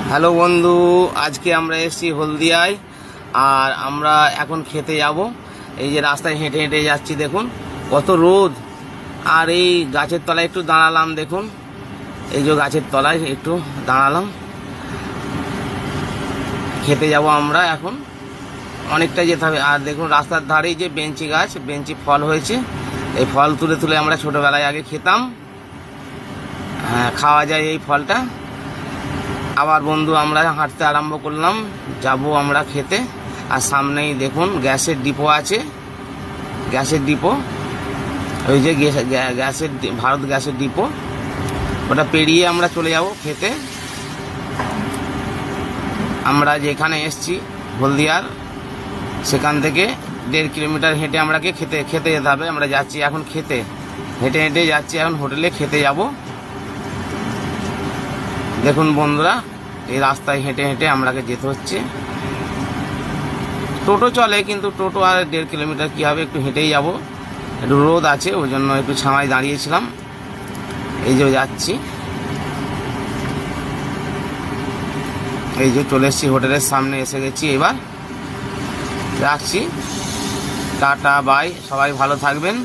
Hello বন্ধু, আজকে আমরা এসেছি হলদিয়ায়। আর আমরা এখন খেতে যাব। এই যে রাস্তায় হেঁটে হেঁটে যাচ্ছি, দেখুন কত রোদ। আর এই গাছের তলায় একটু দাঁড়ালাম, দেখুন এই যে গাছের তলায় একটু দাঁড়ালাম। খেতে যাব আমরা এখন, অনেকটা যেতে হবে। আর দেখুন রাস্তার ধারেই যে বেঞ্চি গাছ, বেঞ্চি ফল হয়েছে। এই ফল তুলে তুলে আমরা ছোটোবেলায় আগে খেতাম। হ্যাঁ, খাওয়া যায় এই ফলটা। আবার বন্ধু আমরা হাঁটতে আরম্ভ করলাম, যাব আমরা খেতে। আর সামনেই দেখুন গ্যাসের ডিপো আছে, গ্যাসের ডিপো, ওই যে গ্যাসের ভারত গ্যাসের ডিপো, ওটা পেরিয়ে আমরা চলে যাব খেতে। আমরা যেখানে এসছি হলদিয়ার, সেখান থেকে 1.5 কিলোমিটার হেঁটে আমরাকে খেতে যেতে হবে। আমরা যাচ্ছি এখন খেতে, হেঁটে হেঁটে যাচ্ছি এখন হোটেলে খেতে যাব। দেখুন বন্ধুরা, এই রাস্তায় হেঁটে হেঁটে আমরাকে যেতে হচ্ছে। টোটো চলে, কিন্তু টোটো আর 1.5 কিলোমিটার কী হবে, একটু হেঁটেই যাব। একটু রোদ আছে, ওই জন্য একটু ছামায় দাঁড়িয়েছিলাম। এই যে যাচ্ছি, এই যে চলে এসেছি হোটেলের সামনে, এসে গেছি। এবার রাখছি, টাটা বাই, সবাই ভালো থাকবেন।